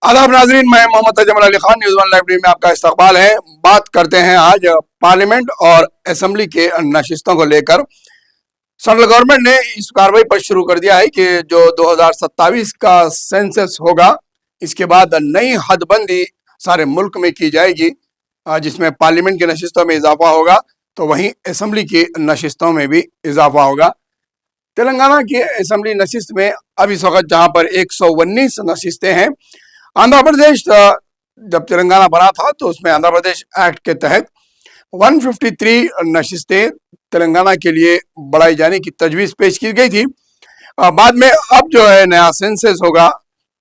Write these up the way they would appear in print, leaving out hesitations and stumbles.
आदाब नाजरीन, मैं Mohammad Tajammul Ali Khan, news one library में आपका इस्तकबाल है। बात करते हैं आज पार्लियामेंट और असेंबली के नशिस्तों को लेकर। सेंट्रल गवर्नमेंट ने इस कार्रवाई पर शुरू कर दिया है कि जो 2027 का सेंसस होगा, इसके बाद नई हदबंदी सारे मुल्क में की जाएगी, जिसमें पार्लियामेंट की नशिस्तों में इजाफा होगा तो वहीं असेंबली की नशिस्तों में भी इजाफा होगा। तेलंगाना की असेंबली नशिस्त में अब इस वक्त जहां पर 119 नशिस्तें हैं, आंध्र प्रदेश जब तेलंगाना बना था तो उसमें आंध्र प्रदेश एक्ट के तहत 153 नशिस्तें तेलंगाना के लिए बढ़ाई जाने की तजवीज़ पेश की गई थी। बाद में अब जो है नया सेंसस होगा,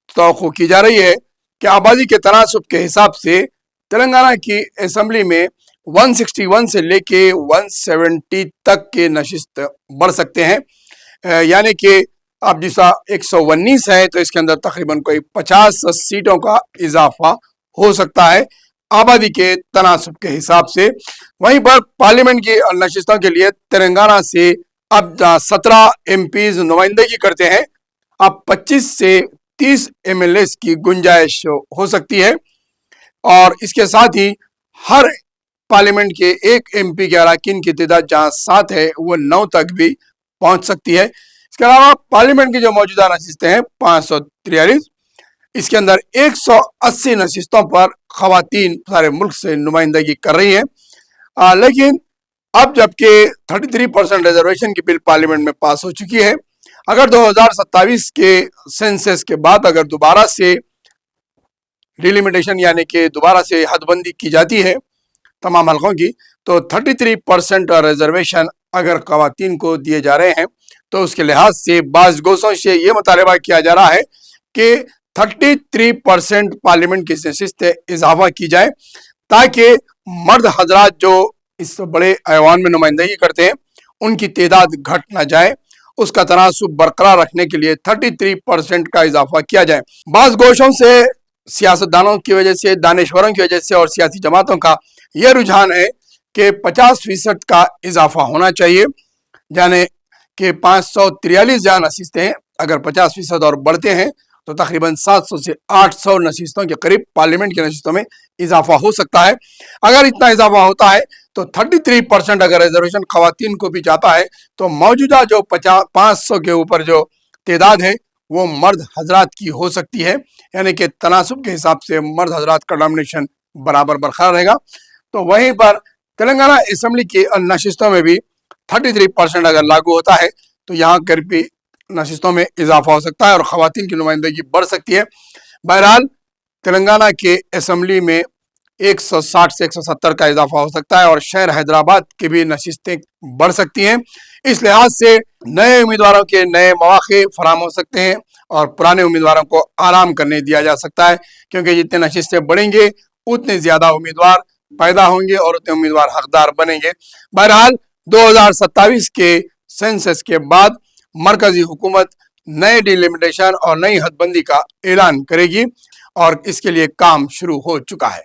तो की जा रही है कि आबादी के तनासुब के हिसाब से तेलंगाना की असेंबली में 161 से लेके 170 तक के नशिस्त बढ़ सकते हैं। यानी कि अब जैसा 119 है तो इसके अंदर तकरीबन कोई 50 सीटों का इजाफा हो सकता है आबादी के तनासुब के हिसाब से। वहीं पर पार्लियामेंट की नशिस्तों के लिए तेलंगाना से अब 17 एमपीज नुमाइंदगी करते हैं। अब 25 से 30 एमएलएस की गुंजाइश हो सकती है और इसके साथ ही हर पार्लियामेंट के एक एमपी के अरकान की तादाद जहां 7 है वो 9 तक भी पहुंच सकती है। इसके अलावा पार्लियामेंट की जो मौजूदा नशिस्तें हैं 543, इसके अंदर 180 नशिस्तों पर खवातीन सारे मुल्क से नुमाइंदगी कर रही हैं। लेकिन अब जबकि 33% रिजर्वेशन की बिल पार्लियामेंट में पास हो चुकी है, अगर 2027 के सेंसस के बाद अगर दोबारा से डिलिमिटेशन यानी कि दोबारा से हदबंदी की जाती है तमाम हलकों की, तो 33% रिजर्वेशन अगर खवातीन को दिए जा रहे हैं तो उसके लिहाज से बाज़ गोशों से ये मुतालबा किया जा रहा है कि 33% पार्लियामेंट की नशिस्तें इजाफा की जाए ताकि मर्द हजरात जो इस बड़े ऐवान में नुमाइंदगी करते हैं उनकी तादाद घट ना जाए, उसका तनासुब बरकरार रखने के लिए 33% का इजाफा किया जाए। बाज़ गोशों से सियासतदानों की वजह से, दानिश्वरों की वजह से और सियासी जमातों का यह रुझान है कि 50% का इजाफा होना चाहिए, यानी कि 543 जहां नशिस्तें अगर 50% और बढ़ते हैं तो तकरीबन 700 से 800 नशिस्तों के करीब पार्लियामेंट की नशिस्तों में इजाफा हो सकता है। अगर इतना इजाफा होता है तो 33% अगर रिजर्वेशन खवातीन को भी जाता है तो मौजूदा जो 500 के ऊपर जो तादाद है वो मर्द हजरात की हो सकती है, यानी कि तनासुब के हिसाब से मर्द हजरात का डोमिनेशन बराबर बरकरार रहेगा। तो वहीं पर तेलंगाना असेंबली की नशिस्तों में भी 33% अगर लागू होता है तो यहाँ करीबी नशिस्तों में इजाफा हो सकता है और खवातीन की नुमाइंदगी बढ़ सकती है। बहरहाल तेलंगाना के असेंबली में 160 से 170 का इजाफा हो सकता है और शहर हैदराबाद की भी नशिस्तें बढ़ सकती हैं। इस लिहाज से नए उम्मीदवारों के नए मौके फराम हो सकते हैं और पुराने उम्मीदवारों को आराम करने दिया जा सकता है, क्योंकि जितने नशिस्तें बढ़ेंगे उतने ज्यादा उम्मीदवार पैदा होंगे और उतने उम्मीदवार हकदार बनेंगे। बहरहाल 2027 के सेंसस के बाद मरकजी हुकूमत नए डिलिमिटेशन और नई हदबंदी का ऐलान करेगी और इसके लिए काम शुरू हो चुका है।